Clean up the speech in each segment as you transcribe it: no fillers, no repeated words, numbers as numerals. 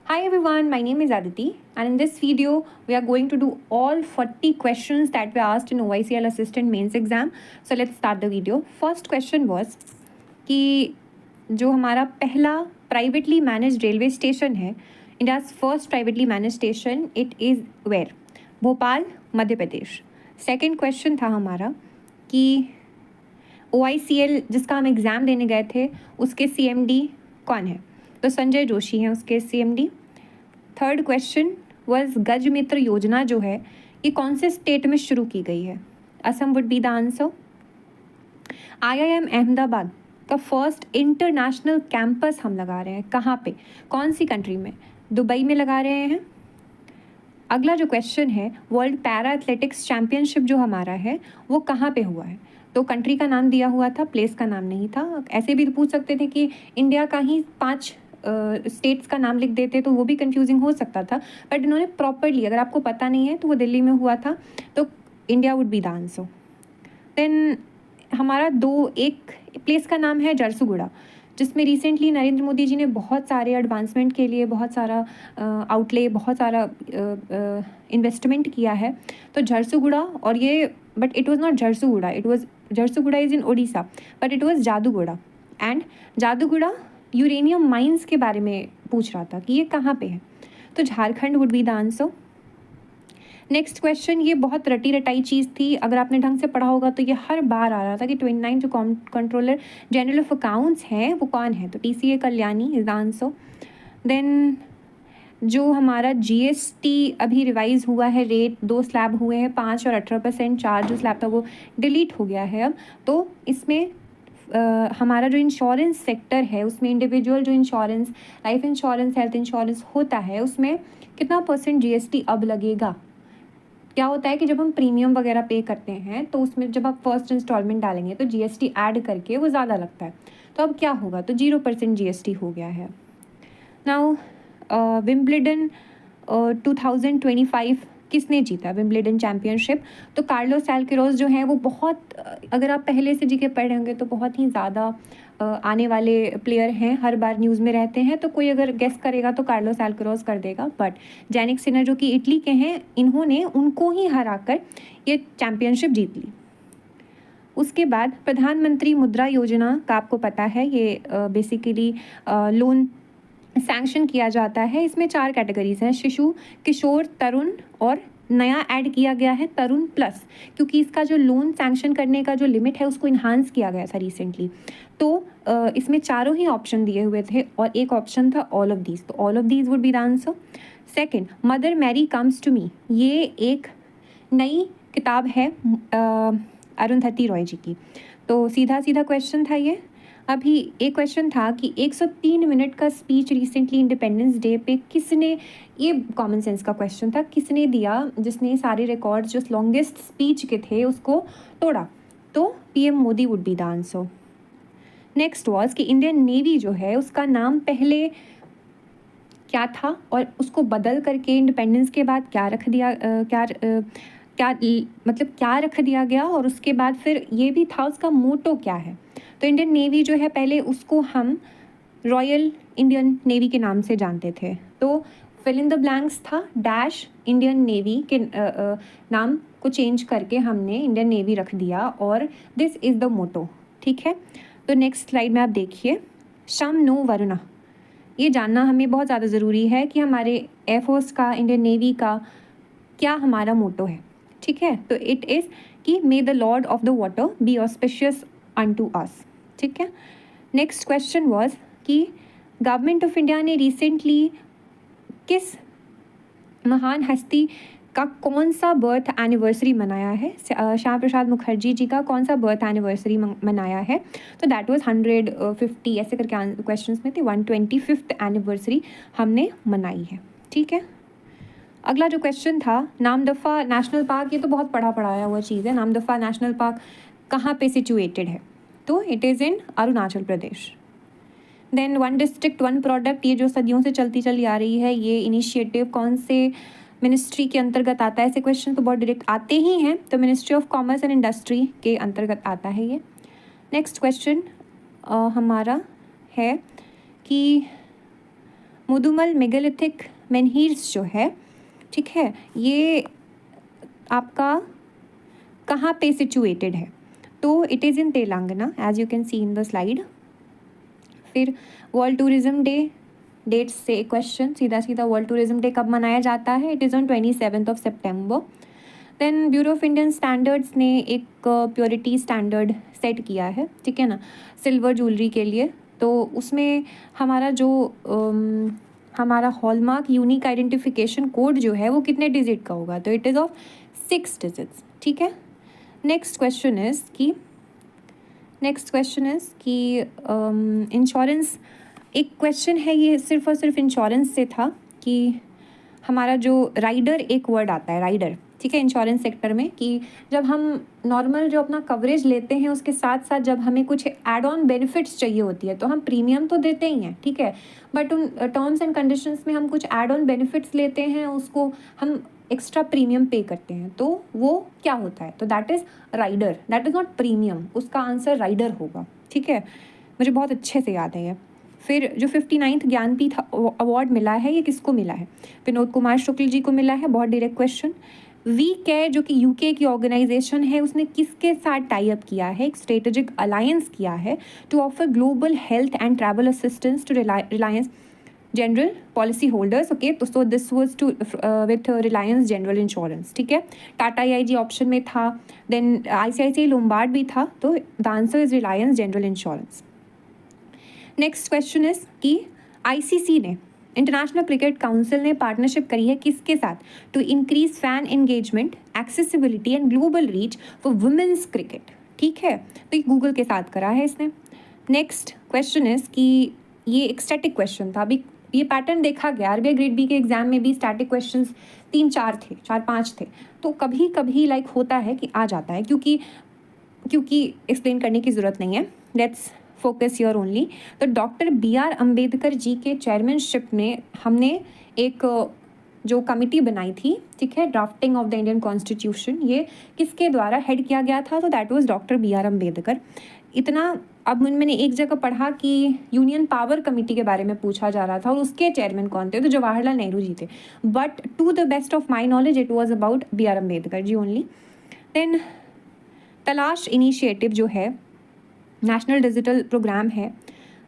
Hi everyone, my name is Aditi, and in this video, we are going to do all 40 questions that were asked in OICL Assistant Mains exam. So let's start the video. First question was कि जो हमारा पहला privately manage railway station है, India's first privately manage station, it is where? Bhopal, Madhya Pradesh. Second question था हमारा कि OICL जिसका हम एग्ज़ाम देने गए थे उसके CMD कौन है? तो संजय जोशी हैं उसके CMD. थर्ड क्वेश्चन वाज गज मित्र योजना जो है ये कौन से स्टेट में शुरू की गई है? Assam would be the answer. IIM Ahmedabad का फर्स्ट इंटरनेशनल कैंपस हम लगा रहे हैं कहाँ पे, कौन सी कंट्री में? दुबई में लगा रहे हैं. अगला जो क्वेश्चन है, वर्ल्ड पैरा एथलेटिक्स चैम्पियनशिप जो हमारा है वो कहाँ पे हुआ है? तो कंट्री का नाम दिया हुआ था, प्लेस का नाम नहीं था. ऐसे भी पूछ सकते थे कि इंडिया का ही 5 स्टेट्स का नाम लिख देते तो वो भी कंफ्यूजिंग हो सकता था, बट इन्होंने प्रॉपरली, अगर आपको पता नहीं है तो वो दिल्ली में हुआ था, तो India would be the answer. Then हमारा एक प्लेस का नाम है झरसुगुड़ा, जिसमें रिसेंटली नरेंद्र मोदी जी ने बहुत सारे एडवांसमेंट के लिए बहुत सारा आउटले, बहुत सारा इन्वेस्टमेंट किया है. तो झरसुगुड़ा, और ये, but it was not Jharsuguda, it was Jharsuguda is in Odisha, but it was Jaduguda. And Jaduguda uranium mines के बारे में पूछ रहा था कि ये कहाँ पे है, तो Jharkhand would be the answer. Next question, ये बहुत रटी रटाई चीज़ थी, अगर आपने ढंग से पढ़ा होगा तो ये हर बार आ रहा था कि 29 जो कंट्रोलर जनरल ऑफ अकाउंट्स हैं वो कौन है? तो TCA Kalyani is the answer. Then जो हमारा GST अभी रिवाइज हुआ है, रेट 2 स्लैब हुए हैं, 5 और 18%. 4 जो स्लैब था वो डिलीट हो गया है अब. तो इसमें हमारा जो इंश्योरेंस सेक्टर है उसमें इंडिविजुअल जो insurance, life insurance, health insurance होता है, उसमें कितना % GST अब लगेगा? क्या होता है कि जब हम प्रीमियम वगैरह पे करते हैं तो उसमें जब आप फर्स्ट इंस्टॉलमेंट डालेंगे तो GST ऐड करके वो ज़्यादा लगता है. तो अब क्या होगा? तो 0% GST हो गया है. नाउ विंबलडन 2025 किसने जीता विंबलडन चैम्पियनशिप? तो कार्लोस अल्काराज जो हैं वो बहुत, अगर आप पहले से जीके पढ़े होंगे तो बहुत ही ज़्यादा आने वाले प्लेयर हैं, हर बार न्यूज़ में रहते हैं. तो कोई अगर गेस करेगा तो कार्लोस अल्काराज कर देगा, बट जैनिक सिनर जो कि इटली के हैं, इन्होंने उनको ही हराकर ये चैम्पियनशिप जीत ली. उसके बाद प्रधानमंत्री मुद्रा योजना का आपको पता है, ये बेसिकली लोन सैंक्शन किया जाता है. इसमें 4 कैटेगरीज हैं, शिशु, किशोर, तरुण, और नया ऐड किया गया है तरुण प्लस, क्योंकि इसका जो लोन सैंक्शन करने का जो लिमिट है उसको इन्हांस किया गया था रिसेंटली. तो इसमें चारों ही ऑप्शन दिए हुए थे और एक ऑप्शन था ऑल ऑफ दीज, तो all of these would be the answer. Second, Mother Mary comes to me, ये एक नई किताब है अरुंधति रॉय जी की. तो सीधा सीधा क्वेश्चन था ये. अभी एक क्वेश्चन था कि 103 मिनट का स्पीच रिसेंटली इंडिपेंडेंस डे पे किसने, ये कॉमन सेंस का क्वेश्चन था, किसने दिया जिसने सारे रिकॉर्ड्स जो लॉन्गेस्ट स्पीच के थे उसको तोड़ा? तो PM Modi would be the answer. Next was कि इंडियन नेवी जो है उसका नाम पहले क्या था और उसको बदल करके इंडिपेंडेंस के बाद क्या रख दिया, क्या रख दिया गया, और उसके बाद फिर ये भी था उसका मोटो क्या है? तो इंडियन नेवी जो है पहले उसको हम रॉयल इंडियन नेवी के नाम से जानते थे. तो फिल इन द ब्लैंक्स था डैश इंडियन नेवी के नाम को चेंज करके हमने इंडियन नेवी रख दिया, और दिस इज़ द मोटो. ठीक है, तो नेक्स्ट स्लाइड में आप देखिए, शम नो वरुणा, ये जानना हमें बहुत ज़्यादा ज़रूरी है कि हमारे एयरफोर्स का, इंडियन नेवी का क्या हमारा मोटो है. ठीक है, तो इट इज़ कि मे the Lord of the water B auspicious unto अस. ठीक है. नेक्स्ट क्वेश्चन वाज कि गवर्नमेंट ऑफ इंडिया ने रिसेंटली किस महान हस्ती का कौन सा बर्थ एनिवर्सरी मनाया है? श्यामा प्रसाद मुखर्जी जी का कौन सा बर्थ एनिवर्सरी मनाया है? तो दैट वाज 150 ऐसे करके क्वेश्चंस में थे. 125th एनिवर्सरी हमने मनाई है. ठीक है. अगला जो क्वेश्चन था, नामदफा नेशनल पार्क, ये तो बहुत पढ़ाया हुआ चीज़ है. नामदफा नेशनल पार्क कहाँ पे सिचुएटेड है? तो it is in Arunachal Pradesh. Then 1 district 1 product, ये जो सदियों से चली आ रही है, ये इनिशिएटिव कौन से मिनिस्ट्री के अंतर्गत आता है? ऐसे क्वेश्चन तो बहुत डायरेक्ट आते ही हैं, तो ministry of commerce and industry के अंतर्गत आता है ये. नेक्स्ट क्वेश्चन हमारा है कि मुदुमल मेगालिथिक मेनहीर्स जो है, ठीक है, ये आपका कहाँ पे सिचुएटेड है? तो it is in Telangana, as you can see in the slide. फिर वर्ल्ड टूरिज्म डे डेट्स से क्वेश्चन, सीधा सीधा वर्ल्ड टूरिज्म डे कब मनाया जाता है? इट इज़ ऑन 27 सितंबर। Then Bureau of Indian Standards ने एक प्योरिटी स्टैंडर्ड सेट किया है, ठीक है ना, सिल्वर ज्वेलरी के लिए। तो उसमें हमारा जो हमारा हॉलमार्क यूनिक आइडेंटिफिकेशन कोड जो है वो कितने डिजिट का होगा? तो इट इज़ ऑफ 6 डिजिट्स, ठीक है। नेक्स्ट क्वेश्चन इज़ कि इंश्योरेंस, एक क्वेश्चन है ये सिर्फ और सिर्फ इंश्योरेंस से था कि हमारा जो राइडर एक वर्ड आता है, राइडर, ठीक है, इंश्योरेंस सेक्टर में, कि जब हम नॉर्मल जो अपना कवरेज लेते हैं उसके साथ साथ जब हमें कुछ एड ऑन बेनिफिट्स चाहिए होती है तो हम प्रीमियम तो देते ही हैं, ठीक है, बट उन टर्म्स एंड कंडीशंस में हम कुछ एड ऑन बेनिफिट्स लेते हैं, उसको हम एक्स्ट्रा प्रीमियम पे करते हैं, तो वो क्या होता है? तो that is rider, that is not premium, उसका आंसर राइडर होगा, ठीक है। मुझे बहुत अच्छे से याद है ये। फिर जो 59th ज्ञानपीठ अवार्ड मिला है, ये किसको मिला है? विनोद कुमार शुक्ल जी को मिला है। बहुत डायरेक्ट क्वेश्चन। वी केयर जो कि यूके की ऑर्गेनाइजेशन है, उसने किसके साथ टाई अप किया है? एक स्ट्रेटेजिक अलायंस किया है to offer global health and travel assistance to Reliance general policy holders. Okay, तो so this was to with Reliance general insurance, ठीक है। टाटा AIG ऑप्शन में था, देन ICICI लोम्बार्ड भी था, तो the answer is Reliance general Insurance. Next question is कि ICC ने, इंटरनेशनल क्रिकेट काउंसिल ने पार्टनरशिप करी है किसके साथ? To increase fan engagement, accessibility and global reach for women's cricket, ठीक है, तो ये गूगल के साथ करा है इसने। नेक्स्ट क्वेश्चन इज कि ये एक स्टैटिक क्वेश्चन था, अभी ये पैटर्न देखा गया RBI ग्रेड बी के एग्जाम में भी स्टैटिक क्वेश्चंस 3-4 थे, तो कभी कभी लाइक होता है कि आ जाता है, क्योंकि एक्सप्लेन करने की ज़रूरत नहीं है, लेट्स फोकस योर ओनली। तो डॉक्टर BR अम्बेडकर जी के चेयरमैनशिप में हमने एक जो कमिटी बनाई थी, ठीक है, drafting of the Indian constitution, ये किसके द्वारा हेड किया गया था? तो that was doctor BR Ambedkar. इतना अब मैंने एक जगह पढ़ा कि यूनियन पावर कमेटी के बारे में पूछा जा रहा था और उसके चेयरमैन कौन थे? तो जवाहरलाल नेहरू जी थे, but to the best of my knowledge it was about BR Ambedkar ji only. Then Talash initiative जो है नेशनल डिजिटल प्रोग्राम है,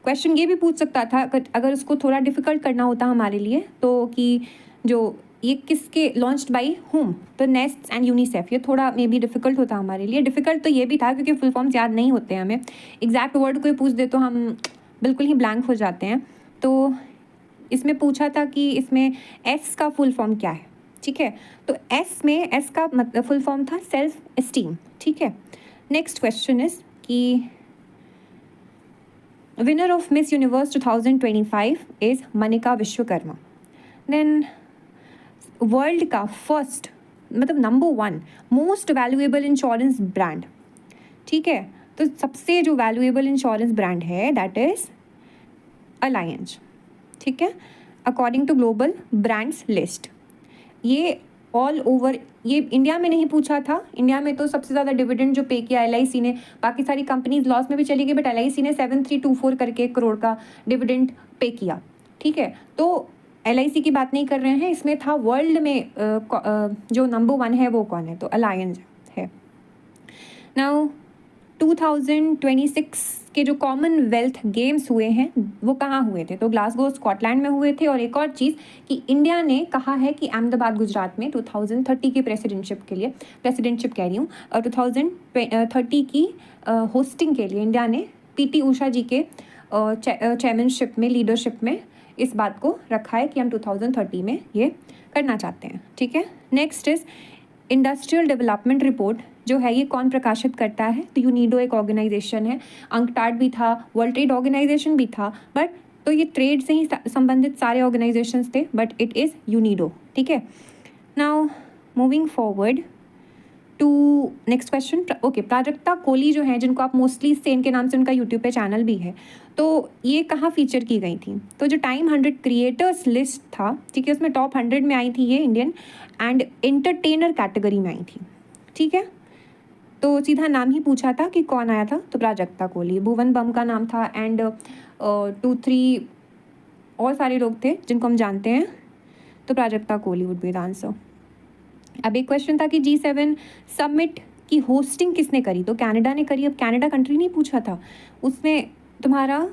क्वेश्चन ये भी पूछ सकता था अगर उसको थोड़ा डिफिकल्ट करना होता हमारे लिए, तो कि जो ये किसके लॉन्च्ड बाय होम? तो नेस्ट एंड यूनिसेफ, ये थोड़ा मे बी डिफिकल्ट होता हमारे लिए। डिफिकल्ट तो ये भी था क्योंकि फुल फॉर्म्स याद नहीं होते हैं हमें, एग्जैक्ट वर्ड कोई पूछ दे तो हम बिल्कुल ही ब्लैंक हो जाते हैं। तो इसमें पूछा था कि इसमें एस का फुल फॉर्म क्या है, ठीक है, तो एस का मतलब फुल फॉर्म था सेल्फ एस्टीम, ठीक है। नेक्स्ट क्वेश्चन इज कि winner of Miss Universe 2025 is Manika Vishwakarma. Then world का फर्स्ट मतलब number 1 most valuable insurance brand, ठीक है, तो सबसे जो वैल्यूएबल इंश्योरेंस ब्रांड है दैट इज अलायंस, ठीक है, according to global brands list. ये ऑल ओवर, ये इंडिया में नहीं पूछा था, इंडिया में तो सबसे ज़्यादा डिविडेंड जो पे किया LIC ने, बाकी सारी कंपनीज लॉस में भी चली गई, बट LIC ने 7324 करके करोड़ का डिविडेंड पे किया, ठीक है। तो LIC की बात नहीं कर रहे हैं, इसमें था वर्ल्ड में जो नंबर 1 है वो कौन है? तो अलायंस है। नाउ 2026 के जो कॉमनवेल्थ गेम्स हुए हैं वो कहाँ हुए थे? तो ग्लासगो स्कॉटलैंड में हुए थे। और एक और चीज़ कि इंडिया ने कहा है कि अहमदाबाद गुजरात में 2030 की प्रेसिडेंटशिप कह रही हूँ, 2030 की होस्टिंग के लिए इंडिया ने PT उषा जी के चेयरमैनशिप में, लीडरशिप में इस बात को रखा है कि हम 2030 में ये करना चाहते हैं, ठीक है। Next is industrial development report जो है ये कौन प्रकाशित करता है? तो यूनिडो एक ऑर्गेनाइजेशन है, अंकटाड भी था, वर्ल्ड ट्रेड ऑर्गेनाइजेशन भी था, बट तो ये ट्रेड से ही संबंधित सारे ऑर्गेनाइजेशंस थे, बट इट इज़ यूनिडो, ठीक है। Now moving forward to next question. Okay, Prajakta Kohli जो है, जिनको आप मोस्टली सेन के नाम से उनका यूट्यूब पे चैनल भी है, तो ये कहाँ फीचर की गई थी? तो जो टाइम 100 क्रिएटर्स लिस्ट था, ठीक है, उसमें टॉप 100 में आई थी ये इंडियन एंड एंटरटेनर कैटेगरी में आई थी, ठीक है। तो सीधा नाम ही पूछा था कि कौन आया था, तो प्राजक्ता कोहली। भुवन बम का नाम था एंड 2-3 और सारे लोग थे जिनको हम जानते हैं, तो Prajakta Kohli would be the answer. अब एक क्वेश्चन था कि G7 समिट की होस्टिंग किसने करी, तो कनाडा ने करी। अब कनाडा कंट्री नहीं पूछा था, उसमें तुम्हारा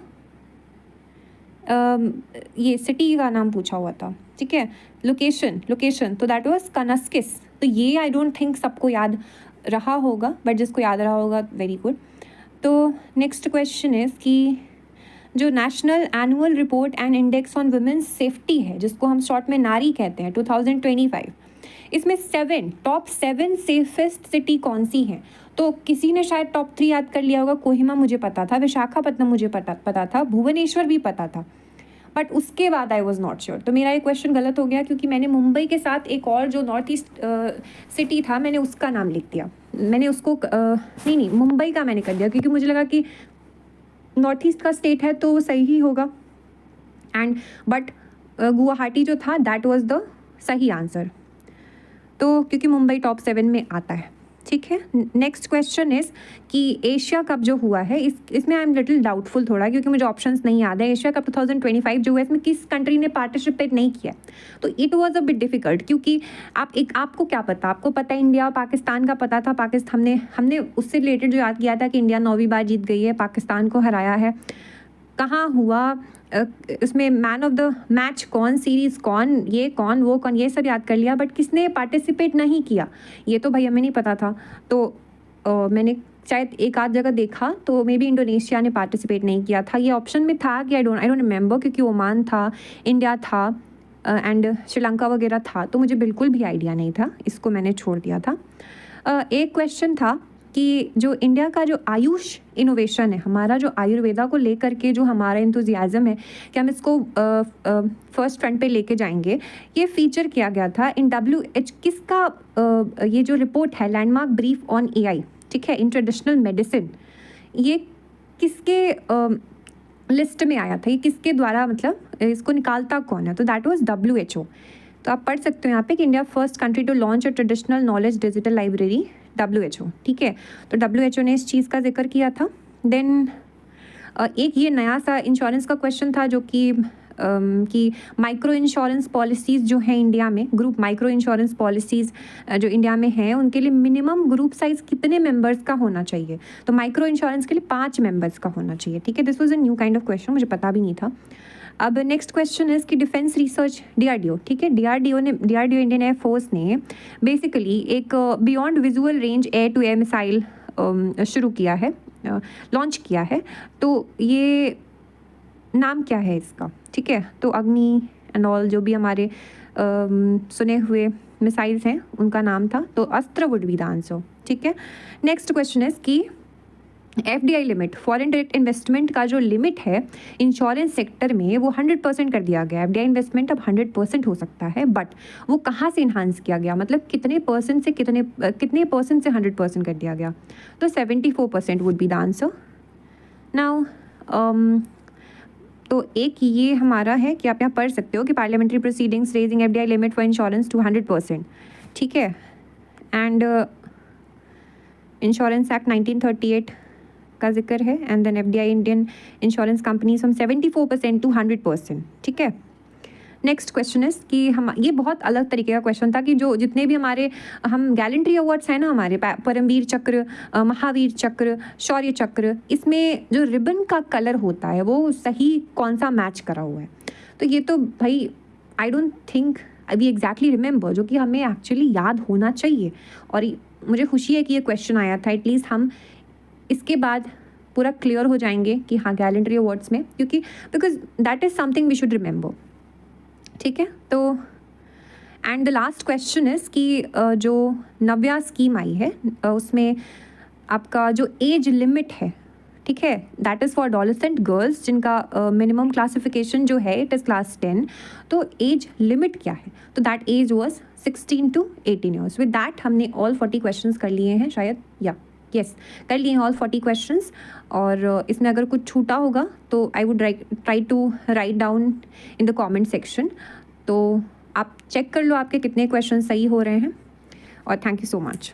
ये सिटी का नाम पूछा हुआ था, ठीक है, लोकेशन, तो दैट वाज कनस्किस। तो ये आई डोंट थिंक सबको याद रहा होगा, बट जिसको याद रहा होगा वेरी गुड। तो नेक्स्ट क्वेश्चन इज़ कि जो national annual report and index on women's safety है, जिसको हम शॉर्ट में नारी कहते हैं, 2025, इसमें टॉप 7 सेफेस्ट सिटी कौन सी हैं? तो किसी ने शायद टॉप 3 याद कर लिया होगा। कोहिमा मुझे पता था, विशाखापट्टनम मुझे पता था, भुवनेश्वर भी पता था, बट उसके बाद आई वॉज नॉट श्योर। तो मेरा ये क्वेश्चन गलत हो गया, क्योंकि मैंने मुंबई के साथ एक और जो नॉर्थ ईस्ट सिटी था, मैंने उसका नाम लिख दिया। मैंने उसको नहीं मुंबई का मैंने कर दिया, क्योंकि मुझे लगा कि नॉर्थ ईस्ट का स्टेट है तो सही ही होगा। एंड बट गुवाहाटी जो था दैट वाज द सही आंसर, तो क्योंकि मुंबई टॉप 7 में आता है, ठीक है। नेक्स्ट क्वेश्चन इज़ कि एशिया कप जो हुआ है, इसमें आई एम लिटिल डाउटफुल थोड़ा, क्योंकि मुझे ऑप्शंस नहीं याद है। एशिया कप 2025 जो हुआ है, इसमें किस कंट्री ने पार्टिसिपेट नहीं किया, तो it was a bit difficult, क्योंकि आपको क्या पता, आपको पता है इंडिया और पाकिस्तान का पता था। पाकिस्तान हमने उससे रिलेटेड जो याद किया था कि इंडिया 9वीं बार जीत गई है, पाकिस्तान को हराया है। कहाँ हुआ, इसमें मैन ऑफ द मैच कौन, सीरीज़ कौन, ये कौन, वो कौन, ये सब याद कर लिया, बट किसने पार्टिसिपेट नहीं किया ये तो भाई हमें नहीं पता था। तो मैंने शायद एक आध जगह देखा, तो मे बी इंडोनेशिया ने पार्टिसिपेट नहीं किया था। ये ऑप्शन में था कि आई डोंट रिमेंबर, क्योंकि ओमान था, इंडिया था एंड श्रीलंका वगैरह था, तो मुझे बिल्कुल भी आइडिया नहीं था, इसको मैंने छोड़ दिया था। एक क्वेश्चन था कि जो इंडिया का जो आयुष इनोवेशन है, हमारा जो आयुर्वेदा को लेकर के जो हमारा इंथुजियाज़म है कि हम इसको फर्स्ट फ्रंट पे लेके जाएंगे, ये फीचर किया गया था इन WH किसका ये जो रिपोर्ट है, लैंडमार्क ब्रीफ ऑन AI, ठीक है, इन ट्रेडिशनल मेडिसिन, ये किसके लिस्ट में आया था, ये किसके द्वारा, मतलब इसको निकालता कौन है, तो दैट वाज WHO। तो आप पढ़ सकते हो यहाँ पे कि India first country to launch a traditional knowledge digital library, WHO, ठीक है। तो WHO ने इस चीज़ का जिक्र किया था। देन एक ये नया सा इंश्योरेंस का क्वेश्चन था, जो कि माइक्रो इंश्योरेंस पॉलिसीज़ जो हैं इंडिया में, ग्रुप माइक्रो इंश्योरेंस पॉलिसीज़ जो इंडिया में हैं, उनके लिए मिनिमम ग्रुप साइज़ कितने मेंबर्स का होना चाहिए, तो माइक्रो इंश्योरेंस के लिए 5 मेंबर्स का होना चाहिए, ठीक है। This was a new kind of question, मुझे पता भी नहीं था। अब नेक्स्ट क्वेश्चन इज़ कि डिफेंस रिसर्च DRDO, ठीक है, DRDO इंडियन एयर फोर्स ने बेसिकली एक beyond visual range air to air missile शुरू किया है, लॉन्च किया है। तो ये नाम क्या है इसका, ठीक है, तो अग्नि एंड ऑल जो भी हमारे सुने हुए मिसाइल्स हैं उनका नाम था, तो अस्त्र वुड बी द आंसर, ठीक है। नेक्स्ट क्वेश्चन इज़ कि FDI limit, foreign direct investment का जो लिमिट है इंश्योरेंस सेक्टर में, वो 100% कर दिया गया। FDI इन्वेस्टमेंट अब 100% हो सकता है, बट वो कहाँ से इन्हांस किया गया, मतलब कितने परसेंट से कितने परसेंट से 100% कर दिया गया, तो 74% would be the answer. Now तो एक ये हमारा है कि आप यहाँ पढ़ सकते हो कि parliamentary proceedings raising FDI limit for insurance to 100%, ठीक है। एंड इंश्योरेंस एक्ट 1938 का जिक्र है, and then FDI Indian insurance companies from 74% to 100%, ठीक है। नेक्स्ट क्वेश्चन इज कि हम, ये बहुत अलग तरीके का क्वेश्चन था कि जो जितने भी हम गैलेंट्री अवार्ड्स हैं ना, हमारे परमवीर चक्र, महावीर चक्र, शौर्य चक्र, इसमें जो रिबन का कलर होता है वो सही कौन सा मैच करा हुआ है, तो ये तो भाई I don't think we exactly remember, जो कि हमें एक्चुअली याद होना चाहिए। और मुझे खुशी है कि ये क्वेश्चन आया था, एटलीस्ट हम इसके बाद पूरा क्लियर हो जाएंगे कि हाँ गैलेंट्री अवार्ड्स में, क्योंकि because that is something we should remember, ठीक है। तो and the last question is कि जो नव्या स्कीम आई है उसमें आपका जो एज लिमिट है, ठीक है, that is for adolescent girls जिनका मिनिमम क्लासिफिकेशन जो है इट इज़ क्लास 10, तो एज लिमिट क्या है, तो that age was 16 to 18 years. With that हमने ऑल 40 क्वेश्चंस कर लिए हैं शायद, या यस कर लिए हैं ऑल 40 क्वेश्चंस। और इसमें अगर कुछ छूटा होगा तो I would try to write down in the comment section, तो आप चेक कर लो आपके कितने क्वेश्चन सही हो रहे हैं। और थैंक यू सो मच।